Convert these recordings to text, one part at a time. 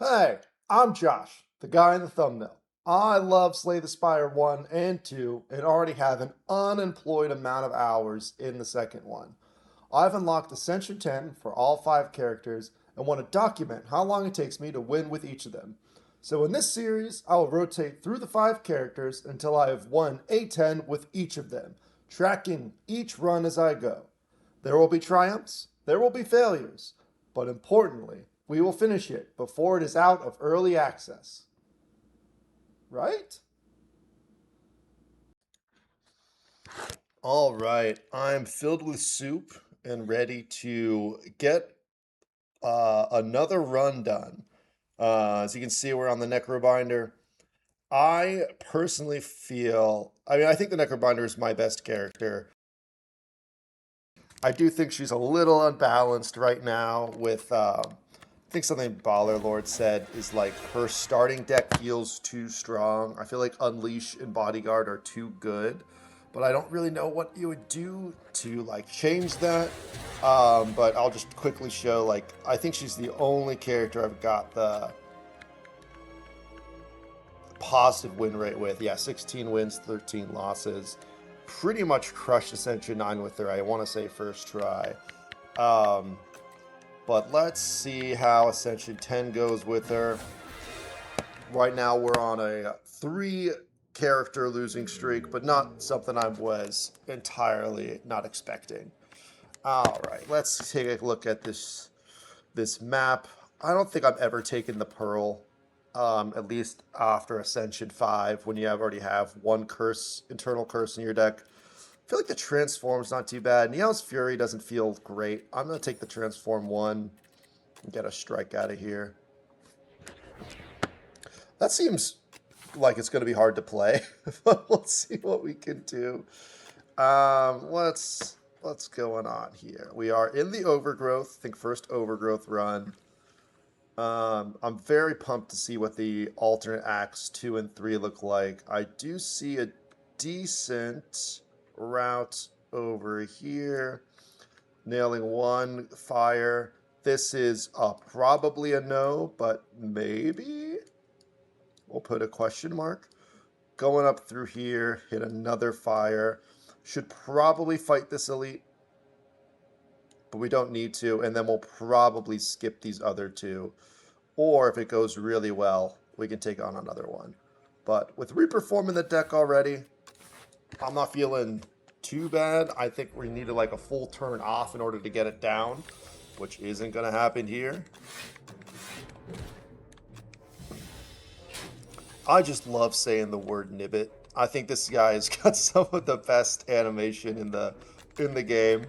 Hey, I'm Josh, the guy in the thumbnail. I love Slay the Spire 1 and 2 and already have an unemployed amount of hours in the second one. I've unlocked Ascension 10 for all 5 characters and want to document how long it takes me to win with each of them. So in this series, I will rotate through the 5 characters until I have won A10 with each of them, tracking each run as I go. There will be triumphs, there will be failures, but importantly, we will finish it before it is out of early access. Right? All right, I'm filled with soup and ready to get another run done. As you can see, we're on the Necrobinder. I personally feel, I think the Necrobinder is my best character. I do think she's a little unbalanced right now with, I think something Baller Lord said is like her starting deck feels too strong. I feel like Unleash and Bodyguard are too good, but I don't really know what you would do to like change that. But I'll just quickly show, like, I think she's the only character I've got the positive win rate with. Yeah, 16 wins, 13 losses. Pretty much crushed Ascension 9 with her, I want to say first try. But let's see how Ascension 10 goes with her. Right now we're on a 3-character losing streak, but not something I was entirely not expecting. All right, let's take a look at this map. I don't think I've ever taken the Pearl, at least after Ascension 5, when you already have one curse, internal curse in your deck. I feel like the Transform's not too bad. Neo's Fury doesn't feel great. I'm going to take the Transform 1 and get a strike out of here. That seems like it's going to be hard to play, but let's see what we can do. What's going on here? We are in the Overgrowth. I think first Overgrowth run. I'm very pumped to see what the alternate acts 2 and 3 look like. I do see a decent route over here. Nailing 1 fire. This is probably a no, but maybe? We'll put a question mark. Going up through here, hit another fire. Should probably fight this elite, but we don't need to, and then we'll probably skip these other 2. Or if it goes really well, we can take on another one. But with Reaper Form in the deck already, I'm not feeling too bad. I think we needed like a full turn off in order to get it down, which isn't going to happen here. I just love saying the word Nibbit. I think this guy's got some of the best animation in the game,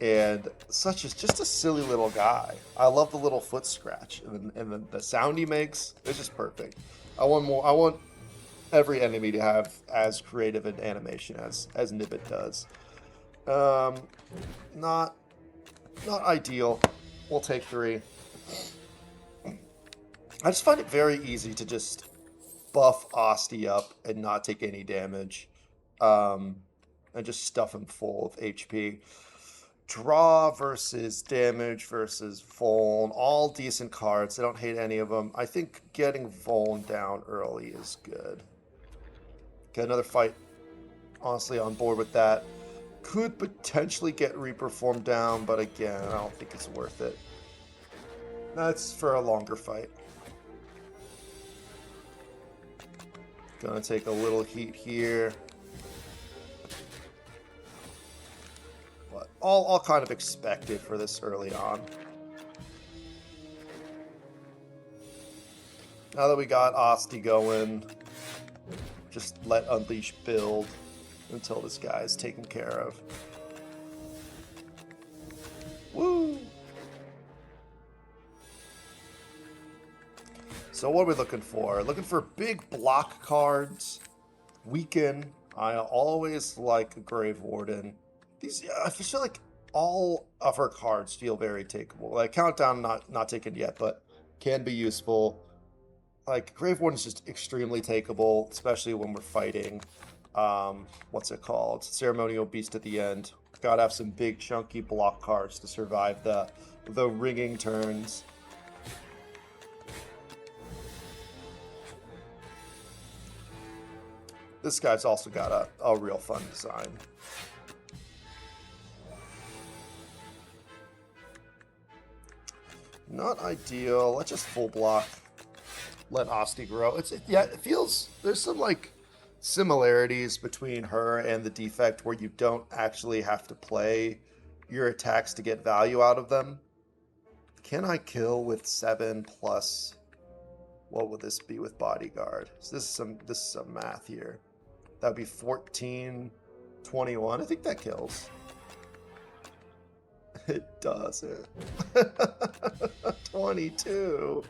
and just a silly little guy. I love the little foot scratch and the sound he makes. It's just perfect. I want more. I want every enemy to have as creative an animation as Nibbit does. Not ideal. We'll take 3. I just find it very easy to just buff Asti up and not take any damage, and just stuff him full of HP. Draw versus damage versus Vuln, all decent cards. I don't hate any of them. I think getting Vuln down early is good. Get another fight. Honestly, on board with that. Could potentially get Reaper Form down, but again, I don't think it's worth it. That's for a longer fight. Gonna take a little heat here. But all kind of expected for this early on. Now that we got Asti going, just let Unleash build until this guy is taken care of. Woo! So what are we looking for? Looking for big block cards. Weaken. I always like Grave Warden. I feel like all of her cards feel very takeable. Like Countdown, not taken yet, but can be useful. Like Grave Warden is just extremely takeable, especially when we're fighting. What's it called? Ceremonial Beast at the end. Gotta have some big chunky block cards to survive the ringing turns. This guy's also got a real fun design. Not ideal. Let's just full block. Let Asti grow. Yeah, it feels there's some like similarities between her and the Defect where you don't actually have to play your attacks to get value out of them. Can I kill with 7 plus? What would this be with Bodyguard? So this is some math here. That would be 14, 21. I think that kills. It doesn't. 22.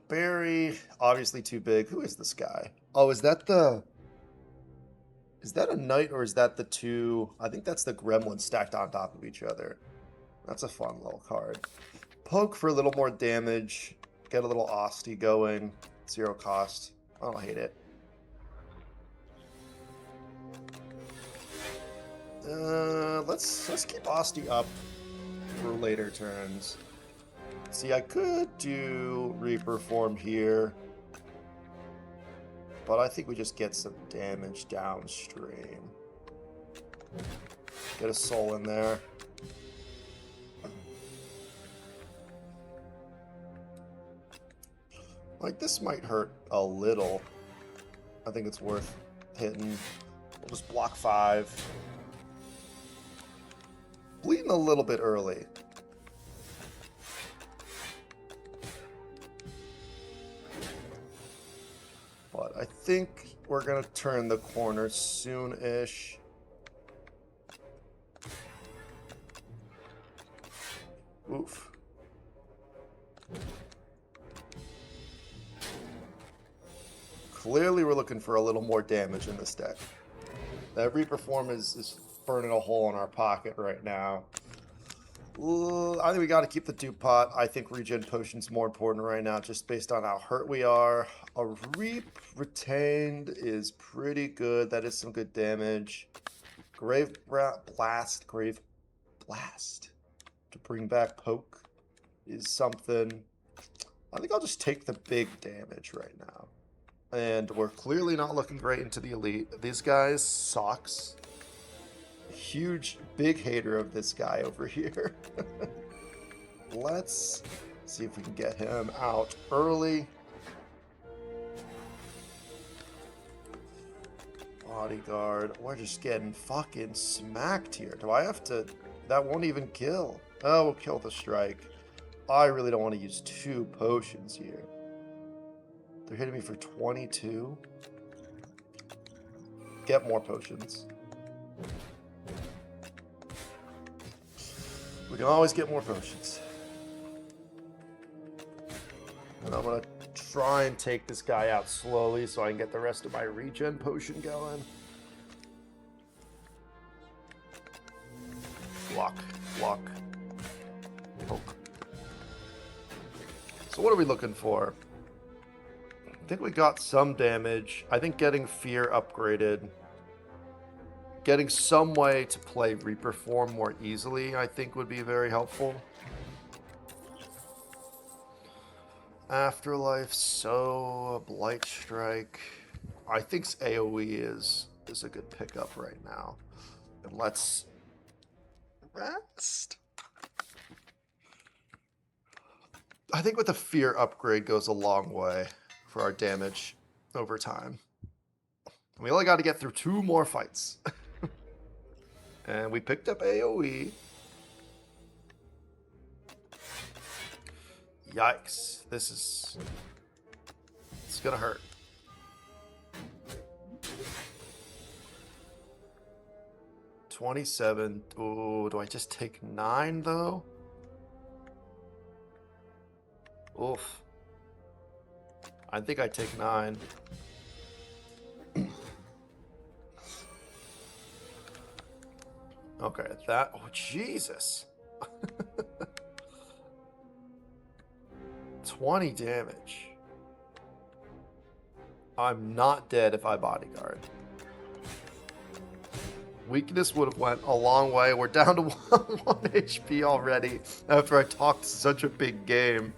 Barry, obviously too big. Who is this guy? Oh, is that a knight or is that the two? I think that's the gremlin stacked on top of each other. That's a fun little card. Poke for a little more damage. Get a little Asti going. 0 cost. I don't hate it. Let's keep Asti up for later turns. See, I could do Reaper form here, but I think we just get some damage downstream. Get a soul in there. Like, this might hurt a little. I think it's worth hitting. We'll just block 5. Bleeding a little bit early. But I think we're going to turn the corner soon-ish. Oof. Clearly we're looking for a little more damage in this deck. That Reaper form is burning a hole in our pocket right now. I think we got to keep the dupe pot. I think regen potion's more important right now, just based on how hurt we are. A Reap retained is pretty good. That is some good damage. Grave Blast to bring back Poke is something. I think I'll just take the big damage right now. And we're clearly not looking great into the elite. These guys socks. Huge, big hater of this guy over here. Let's see if we can get him out early. Bodyguard. We're just getting fucking smacked here. Do I have to... That won't even kill. Oh, we'll kill the strike. I really don't want to use 2 potions here. They're hitting me for 22. Get more potions. We can always get more potions. And I'm going to try and take this guy out slowly so I can get the rest of my regen potion going. Block, block, poke. So what are we looking for? I think we got some damage. I think getting Fear upgraded. Getting some way to play Reaper form more easily, I think, would be very helpful. Afterlife, so Blight Strike. I think AoE is a good pickup right now. And let's rest. I think with the Fear upgrade goes a long way for our damage over time. We only got to get through 2 more fights. And we picked up AoE. Yikes. It's gonna hurt. $27. Ooh, do I just take 9 though? Oof. I think I take 9. Okay, that... Oh, Jesus. 20 damage. I'm not dead if I bodyguard. Weakness would have went a long way. We're down to 1 HP already after I talked such a big game.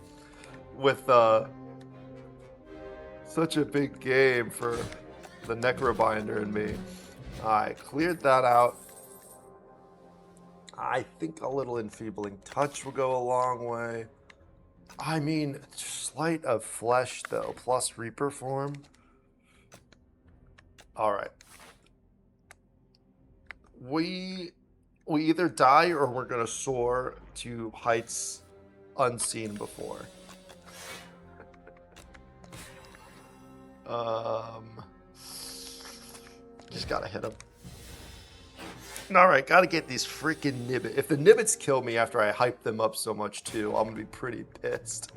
with such a big game for the Necrobinder and me. Alright, cleared that out. I think a little enfeebling touch will go a long way. I mean, sleight of flesh though, plus Reaper form. Alright. We either die or we're gonna soar to heights unseen before. Just gotta hit him. Alright, gotta get these freaking Nibbit. If the Nibbits kill me after I hype them up so much too, I'm gonna be pretty pissed.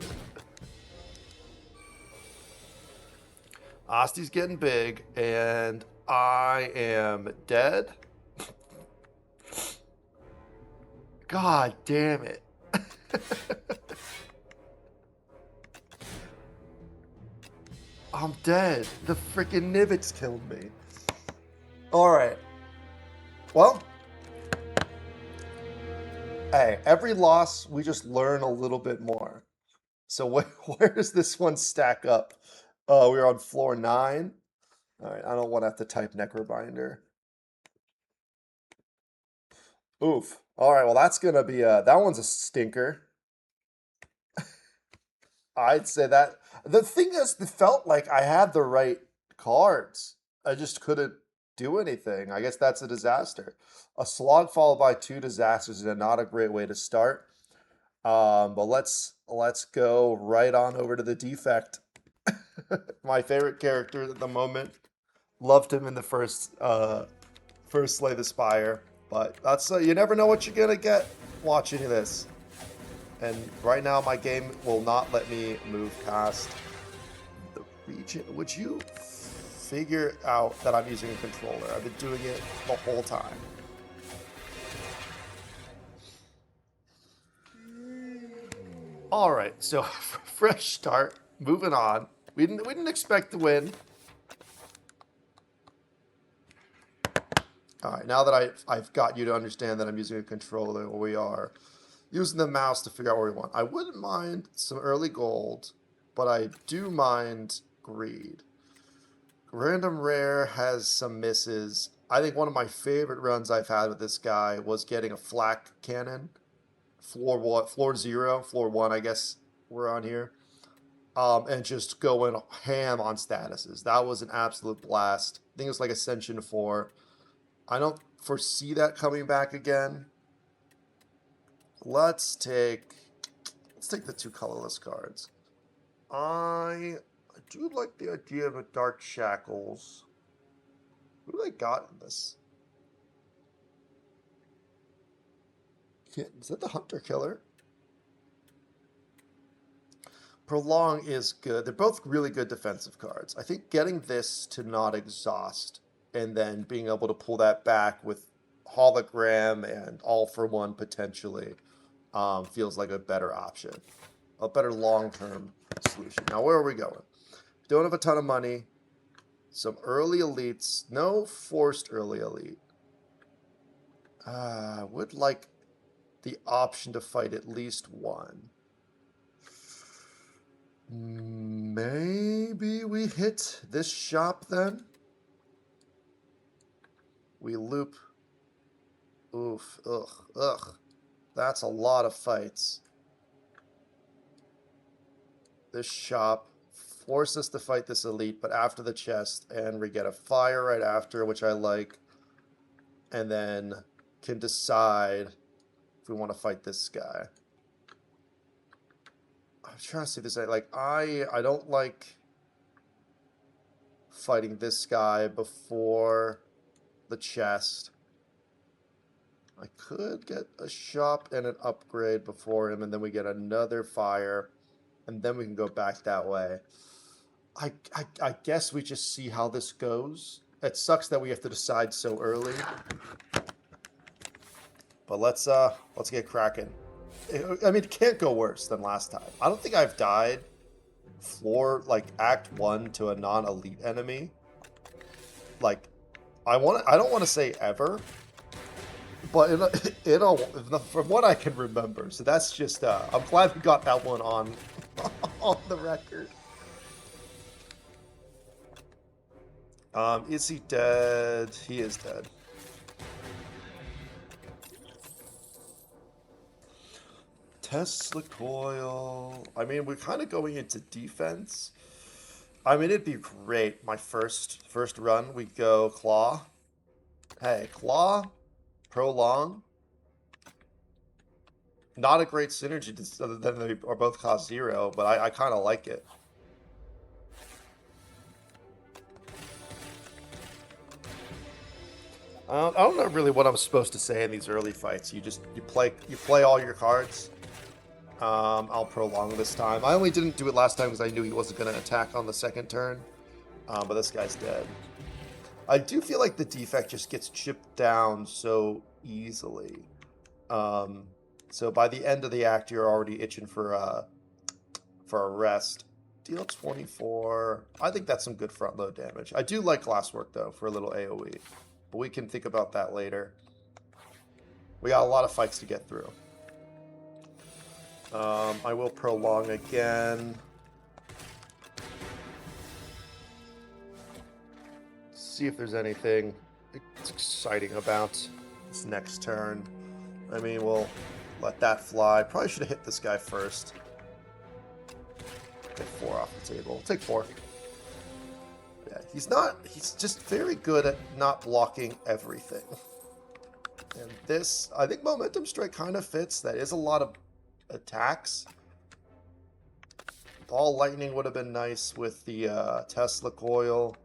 Osti's getting big, and I am dead. God damn it. I'm dead. The freaking Nibbits killed me. Alright. Well, hey, every loss, we just learn a little bit more. So where does this one stack up? We're on floor 9. Alright, I don't want to have to type Necrobinder. Oof. Alright, well that's gonna be that one's a stinker. I'd say that. The thing is, it felt like I had the right cards. I just couldn't do anything. I guess that's a disaster. A slog followed by 2 disasters is not a great way to start. But let's go right on over to the Defect. My favorite character at the moment. Loved him in the first Slay the Spire. But that's you never know what you're gonna get watching this. And right now my game will not let me move past the region. Would you figure out that I'm using a controller? I've been doing it the whole time. Alright, so fresh start. Moving on. We didn't expect to win. Alright, now that I've got you to understand that I'm using a controller, we are using the mouse to figure out where we want. I wouldn't mind some early gold, but I do mind greed. Random rare has some misses. I think one of my favorite runs I've had with this guy was getting a flak cannon. Floor 1, I guess we're on here. And just going ham on statuses. That was an absolute blast. I think it was like Ascension 4. I don't foresee that coming back again. Let's take the 2 colorless cards. I do like the idea of a Dark Shackles. Who do they got in this? Is that the Hunter Killer? Prolong is good. They're both really good defensive cards. I think getting this to not exhaust and then being able to pull that back with hologram and all for one potentially feels like a better option, a better long-term solution. Now, where are we going? Don't have a ton of money. Some early elites. No forced early elite. Would like the option to fight at least one. Maybe we hit this shop then? We loop. Oof. Ugh. That's a lot of fights. This shop forces us to fight this elite, but after the chest, and we get a fire right after, which I like, and then can decide if we want to fight this guy. I'm trying to see this. I don't like fighting this guy before the chest. I could get a shop and an upgrade before him, and then we get another fire, and then we can go back that way. I guess we just see how this goes. It sucks that we have to decide so early. But let's get cracking. I mean, it can't go worse than last time. I don't think I've died Act 1 to a non-elite enemy. I don't want to say ever, but from what I can remember. So that's just I'm glad we got that one on On the record. Is he dead? He is dead. Tesla coil. I mean, we're kind of going into defense. I mean, it'd be great. My first run, we go claw. Hey, claw, prolong. Not a great synergy other than they are both cost 0, but I kind of like it. I don't know really what I'm supposed to say in these early fights. You play all your cards. I'll prolong this time. I only didn't do it last time because I knew he wasn't going to attack on the second turn. But this guy's dead. I do feel like the defect just gets chipped down so easily. So by the end of the act, you're already itching for a rest. Deal 24. I think that's some good front load damage. I do like Glasswork though for a little AoE, but we can think about that later. We got a lot of fights to get through. I will prolong again. See if there's anything exciting about this next turn. I mean, we'll let that fly. Probably should have hit this guy first. Get 4 off the table. Take 4. Yeah, he's just very good at not blocking everything. And this, I think Momentum Strike kind of fits. That is a lot of attacks. Ball Lightning would have been nice with the Tesla coil.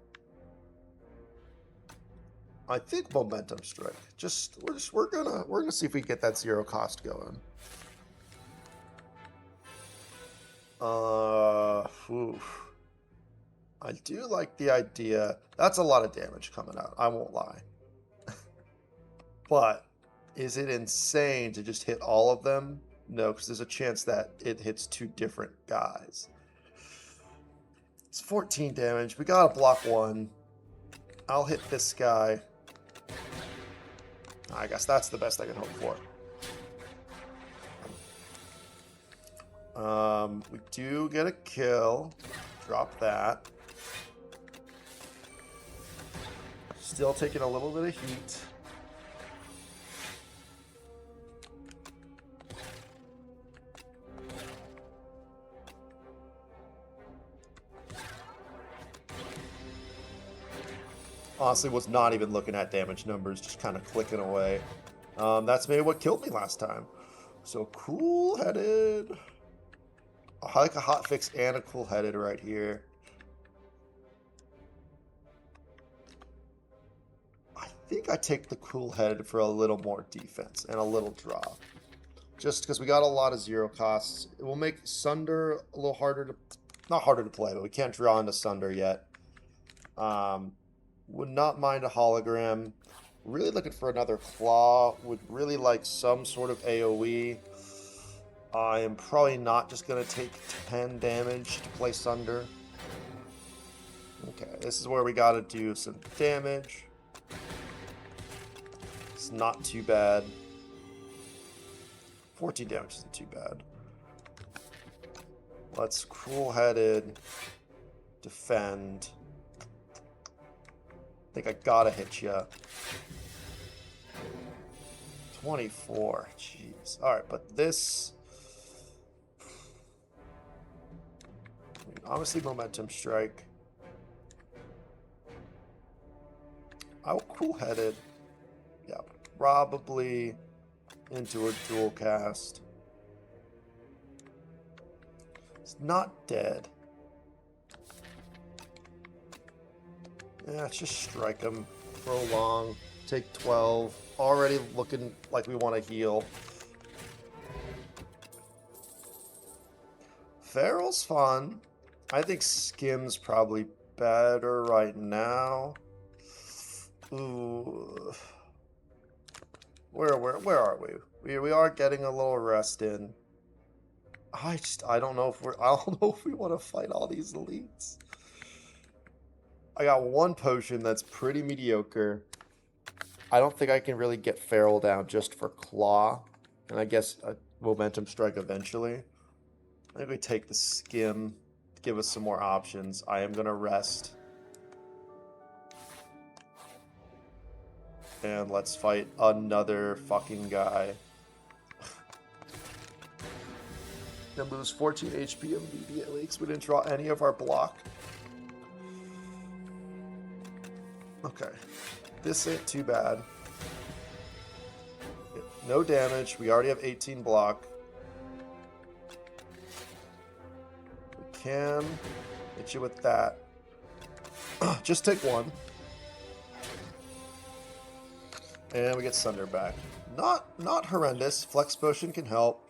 I think Momentum Strike. We're gonna see if we get that 0 cost going. Oof. I do like the idea. That's a lot of damage coming out. I won't lie. But is it insane to just hit all of them? No, because there's a chance that it hits 2 different guys. It's 14 damage. We gotta block 1. I'll hit this guy. I guess that's the best I can hope for. We do get a kill. Drop that. Still taking a little bit of heat. Honestly, was not even looking at damage numbers, just kind of clicking away. That's maybe what killed me last time. So cool-headed. I like a hotfix and a cool-headed right here. I think I take the cool-headed for a little more defense and a little draw. Just because we got a lot of 0 costs. It will make Sunder a little harder to... Not harder to play, but we can't draw into Sunder yet. Would not mind a hologram. Really looking for another claw. Would really like some sort of AoE. I am probably not just going to take 10 damage to play Sunder. Okay, this is where we got to do some damage. It's not too bad. 14 damage isn't too bad. Let's cool-headed defend. I think I gotta hit you. 24. Jeez. Alright, but this... Obviously, Momentum Strike. I'll cool-headed. Yeah, probably into a dual cast. It's not dead. Yeah, let's just strike him. Prolong. Take 12. Already looking like we want to heal. Feral's fun. I think Skim's probably better right now. Ooh. Where are we? We are getting a little rest in. I don't know if we want to fight all these elites. I got 1 potion that's pretty mediocre. I don't think I can really get Feral down just for Claw. And I guess a Momentum Strike eventually. I think we take the skim to give us some more options. I am going to rest. And let's fight another fucking guy. And lose 14 HP immediately because we didn't draw any of our block. Okay. This ain't too bad. No damage. We already have 18 block. We can hit you with that. Just take one. And we get Sunder back. Not horrendous. Flex Potion can help.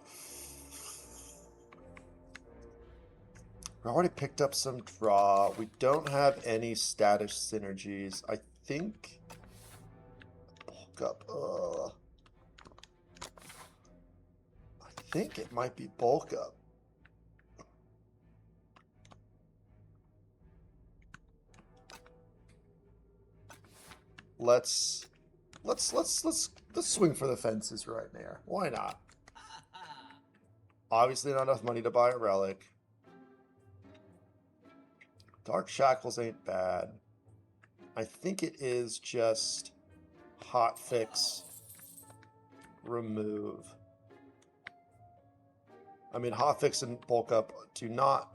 We already picked up some draw. We don't have any status synergies. I think... Bulk up. I think it might be bulk up. Let's swing for the fences right there. Why not? Obviously not enough money to buy a relic. Dark Shackles ain't bad. I think it is just hotfix, remove. I mean, hotfix and bulk up do not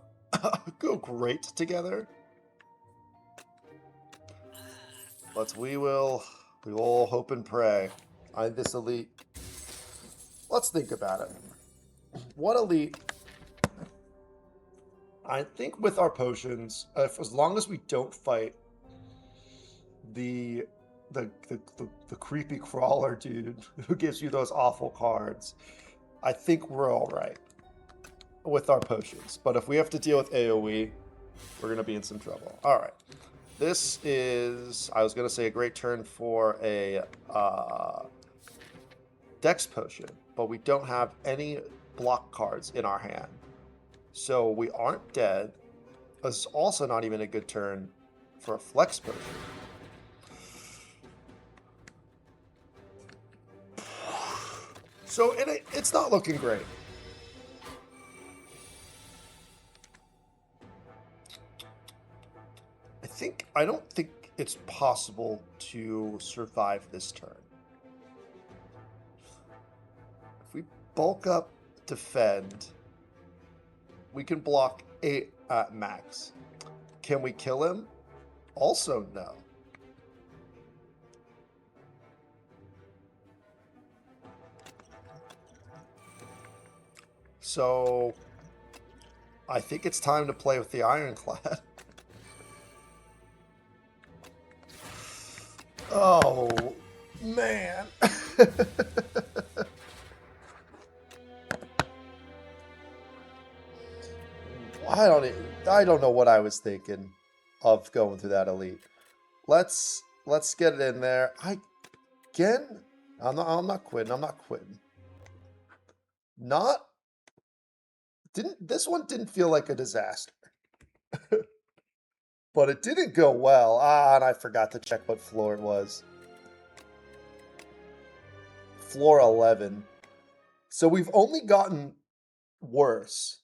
go great together. But we will hope and pray. This elite. Let's think about it. What elite? I think with our potions, as long as we don't fight the creepy crawler dude who gives you those awful cards, I think we're all right with our potions. But if we have to deal with AoE, we're going to be in some trouble. All right. This is, I was going to say, a great turn for a Dex potion, but we don't have any block cards in our hand. So we aren't dead. This is also not even a good turn for a Flex potion. So it's not looking great. I don't think it's possible to survive this turn. If we bulk up, defend, we can block 8 at max. Can we kill him? Also, no. So, I think it's time to play with the Ironclad. Oh, man. I don't know what I was thinking of going through that elite. Let's get it in there. I'm not quitting. This one didn't feel like a disaster. But it didn't go well. And I forgot to check what floor it was. Floor 11. So we've only gotten worse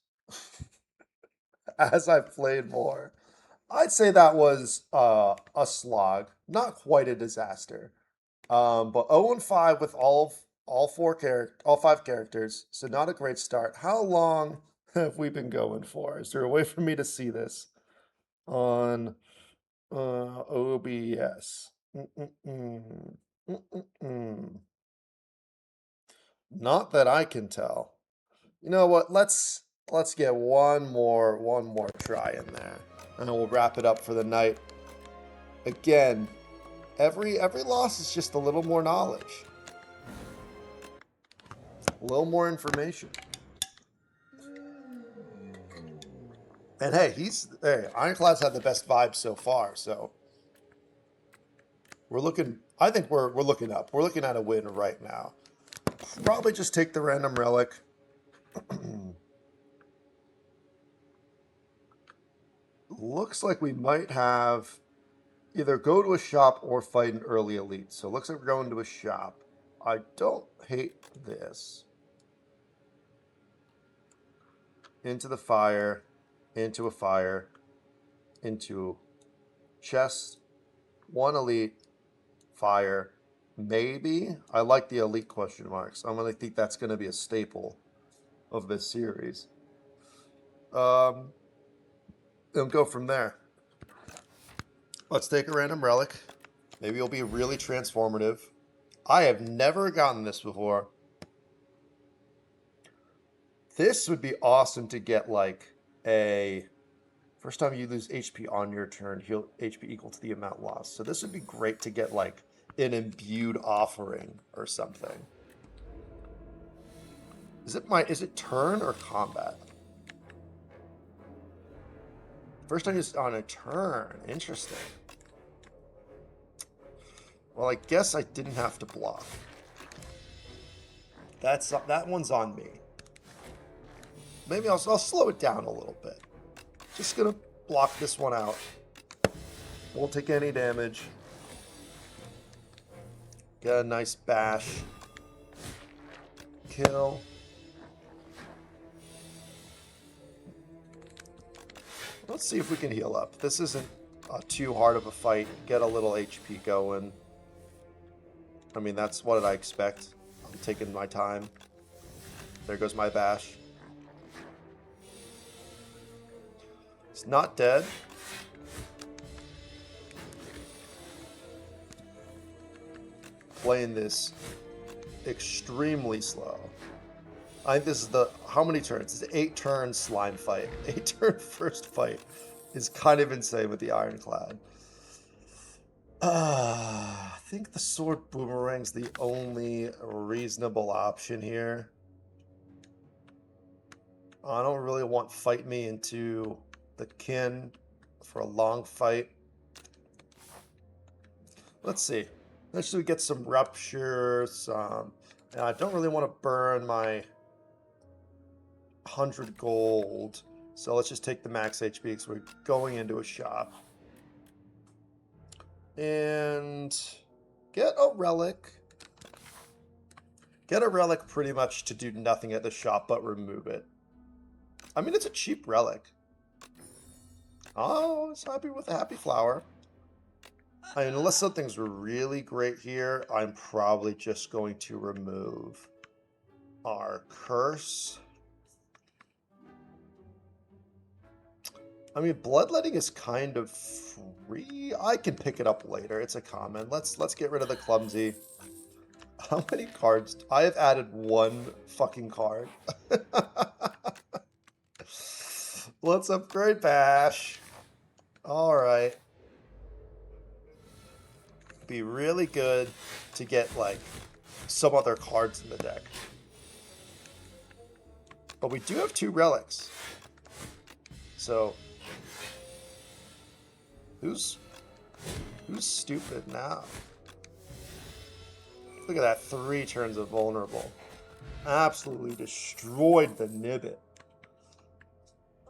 as I've played more. I'd say that was a slog. Not quite a disaster. But 0-5 with all 5 characters. So not a great start. How long have we been going for? Is there a way for me to see this on OBS? Not that I can tell. You know what? Let's get one more try in there, and then we'll wrap it up for the night. Again, every loss is just a little more knowledge, a little more information. And hey, Ironclad's had the best vibes so far, so I think we're looking up. We're looking at a win right now. Probably just take the random relic. Looks like we might have either go to a shop or fight an early elite. So it looks like we're going to a shop. I don't hate this. into the fire, into a fire, into chest, 1 elite, fire, maybe. I like the elite question marks. I'm gonna think that's gonna be a staple of this series. And go from there. Let's take a random relic. Maybe it'll be really transformative. I have never gotten this before. This would be awesome to get like a first time you lose HP on your turn, heal HP equal to the amount lost. So this would be great to get like an imbued offering or something. Is it turn or combat? First time is on a turn. Interesting. Well, I guess I didn't have to block. That one's on me. Maybe I'll slow it down a little bit. Just gonna block this one out. Won't take any damage. Get a nice bash. Kill. Let's see if we can heal up. This isn't too hard of a fight. Get a little HP going. I mean, that's what I expect. I'm taking my time. There goes my bash. It's not dead. Playing this extremely slow. I think this is the, how many turns? It's an 8-turn slime fight. 8-turn first fight is kind of insane with the Ironclad. I think the sword boomerang's the only reasonable option here. I don't really want fight me into the kin for a long fight. Let's see. Let's see, we get some rupture, and I don't really want to burn my 100 gold. So let's just take the max HP because we're going into a shop. And get a relic. Get a relic pretty much to do nothing at the shop but remove it. I mean, it's a cheap relic. Oh, I was happy with the happy flower. I mean, unless something's really great here, I'm probably just going to remove our curse. I mean, bloodletting is kind of free. I can pick it up later. It's a common. Let's get rid of the clumsy. How many cards? I have added 1 fucking card. Let's upgrade Bash. All right. Be really good to get like some other cards in the deck. But we do have 2 relics. So who's stupid now? Look at that, 3 turns of vulnerable. Absolutely destroyed the Nibbit.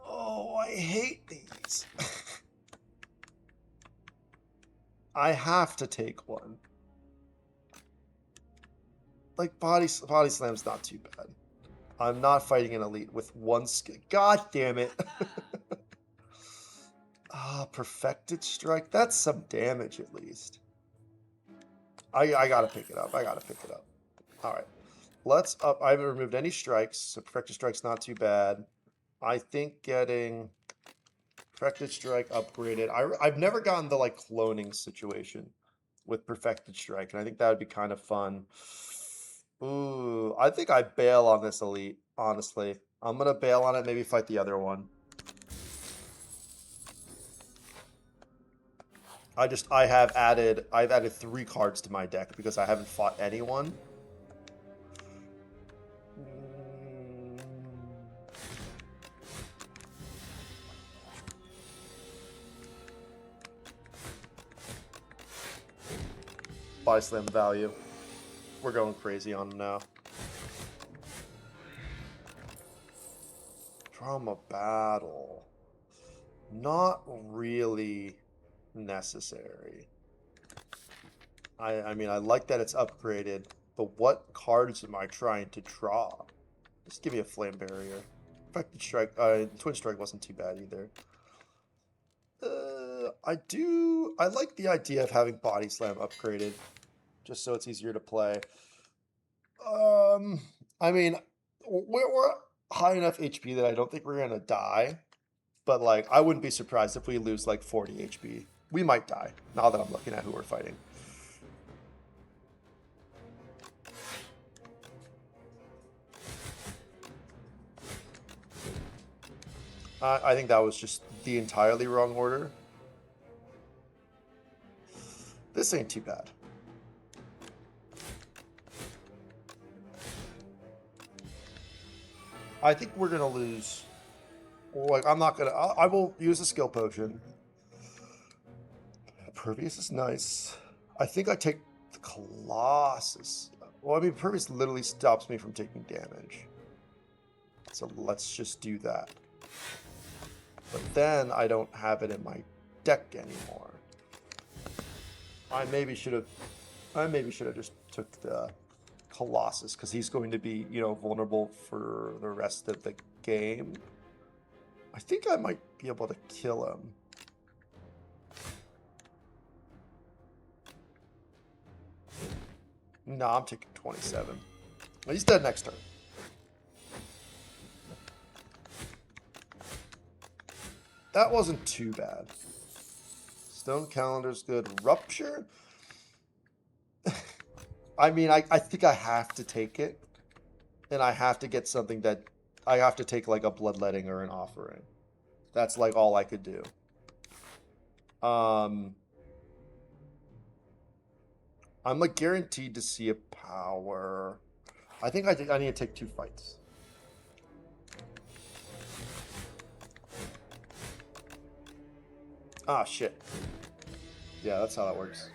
Oh, I hate these. I have to take one. Like, body slam's not too bad. I'm not fighting an elite with 1 skill. God damn it. Perfected strike. That's some damage at least. I gotta pick it up. I gotta pick it up. All right. Let's up. I haven't removed any strikes, so perfected strike's not too bad. I think getting perfected strike upgraded. I've never gotten the like cloning situation with perfected strike, and I think that would be kind of fun. Ooh, I think I bail on this elite, honestly. I'm gonna bail on it, maybe fight the other one. I've added 3 cards to my deck because I haven't fought anyone. Body slam value. We're going crazy on him now. Trauma battle. Not really necessary. I mean, I like that it's upgraded, but what cards am I trying to draw? Just give me a flame barrier. Infected Strike, Twin Strike wasn't too bad either. I like the idea of having Body Slam upgraded, just so it's easier to play. I mean, we're high enough HP that I don't think we're gonna die, but like, I wouldn't be surprised if we lose like 40 HP. We might die, now that I'm looking at who we're fighting. I think that was just the entirely wrong order. This ain't too bad. I think we're gonna lose. Like, I'm not gonna. I will use a skill potion. Pervious is nice. I think I take the Colossus. Well, I mean, Pervious literally stops me from taking damage. So let's just do that. But then I don't have it in my deck anymore. I maybe should have just took the Colossus, because he's going to be, you know, vulnerable for the rest of the game. I think I might be able to kill him. No, I'm taking 27. He's dead next turn. That wasn't too bad. Stone Calendar's good. Rupture? I mean, I think I have to take it. And I have to get something that... I have to take, like, a Bloodletting or an Offering. That's, like, all I could do. I'm, like, guaranteed to see a power. I think I need to take 2 fights. Ah, shit. Yeah, that's how that works.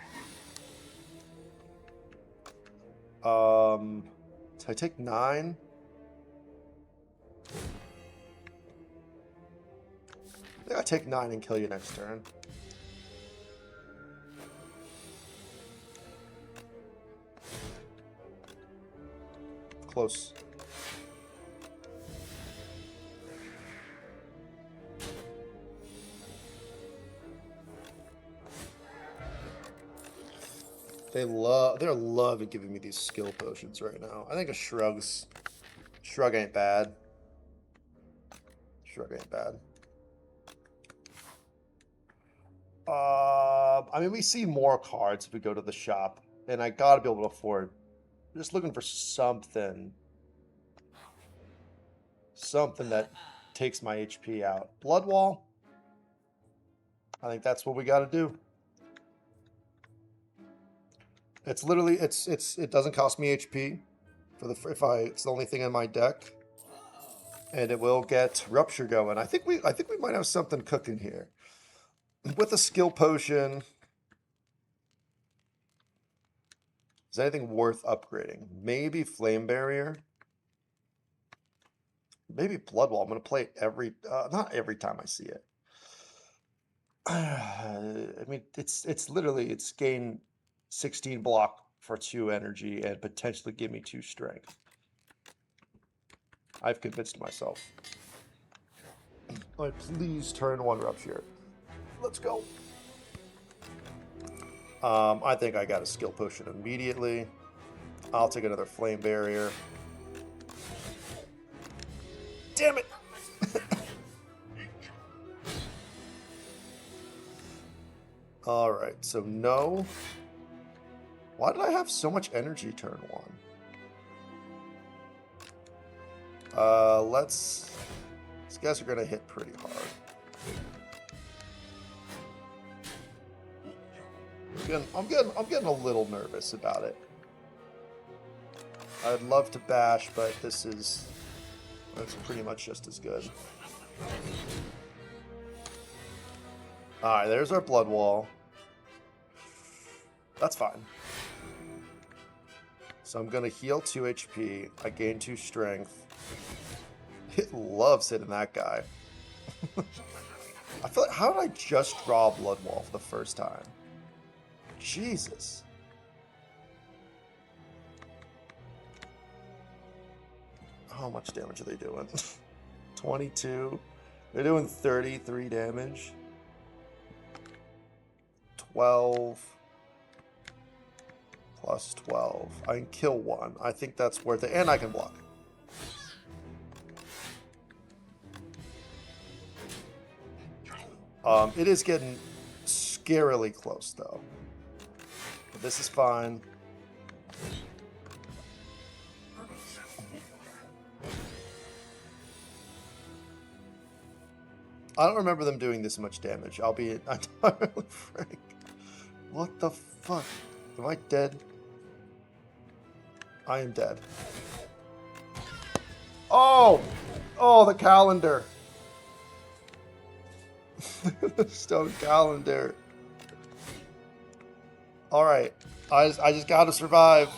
So I take 9. I think I take 9 and kill you next turn. Close. They're loving giving me these skill potions right now. I think a shrug ain't bad. Shrug ain't bad. I mean, we see more cards if we go to the shop, and I gotta be able to afford. I'm just looking for something that takes my HP out. Blood Wall. I think that's what we gotta do. It's literally it doesn't cost me HP it's the only thing in my deck, and it will get Rupture going. I think we might have something cooking here with a skill potion. Is anything worth upgrading? Maybe Flame Barrier. Maybe Blood Wall. I'm gonna play it not every time I see it. I mean, it's literally gain 16 block for 2 energy and potentially give me 2 strength. I've convinced myself. Alright, please turn 1 Rupture. Let's go. I think I got a skill potion immediately. I'll take another Flame Barrier. Damn it! Alright, so no. Why did I have so much energy turn 1? These guys are gonna hit pretty hard. I'm getting a little nervous about it. I'd love to bash, but that's pretty much just as good. Alright, there's our Blood Wall. That's fine. So I'm gonna heal 2 HP. I gain 2 strength. It loves hitting that guy. I feel like, how did I just draw Blood Wall for the first time? Jesus. How much damage are they doing? 22. They're doing 33 damage. 12 plus 12. I can kill one. I think that's worth it. And I can block. It is getting scarily close, though. But this is fine. I don't remember them doing this much damage, albeit entirely frank. What the fuck? Am I dead? I am dead. Oh! Oh, the calendar. The stone calendar. Alright. I just gotta survive.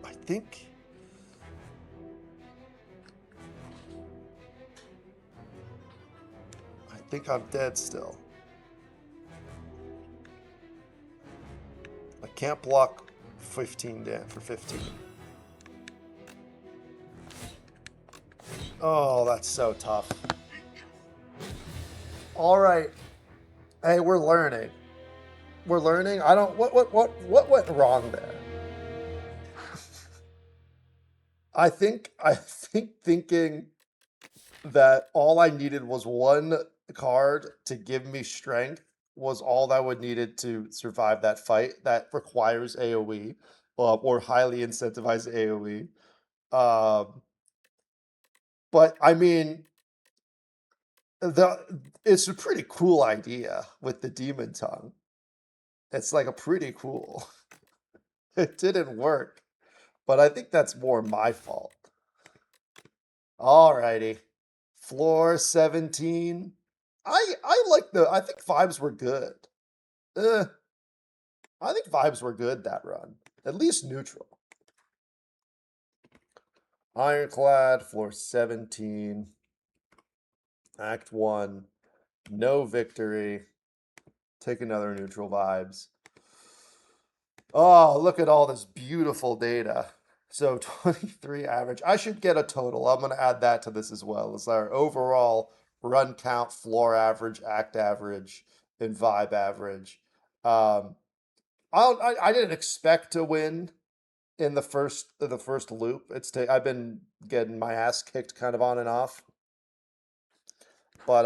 I think I'm dead still. I can't block 15 for 15. Oh, that's so tough. All right. Hey, we're learning. We're learning. I don't. What went wrong there? I think thinking that all I needed was one card to give me strength was all that would needed to survive that fight that requires AoE or highly incentivized AoE. But I mean, it's a pretty cool idea with the demon tongue. It's like a pretty cool. It didn't work, but I think that's more my fault. Alrighty. Floor 17. I think vibes were good. I think vibes were good that run. At least neutral. Ironclad, floor 17. Act 1. No victory. Take another neutral vibes. Oh, look at all this beautiful data. So 23 average. I should get a total. I'm going to add that to this as well. It's our overall run count, floor average, act average, and vibe average. I didn't expect to win in the first loop. I've been getting my ass kicked kind of on and off, but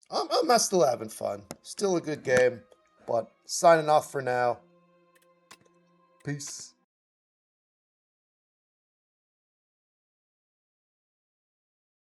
I'm still having fun. Still a good game, but signing off for now. Peace.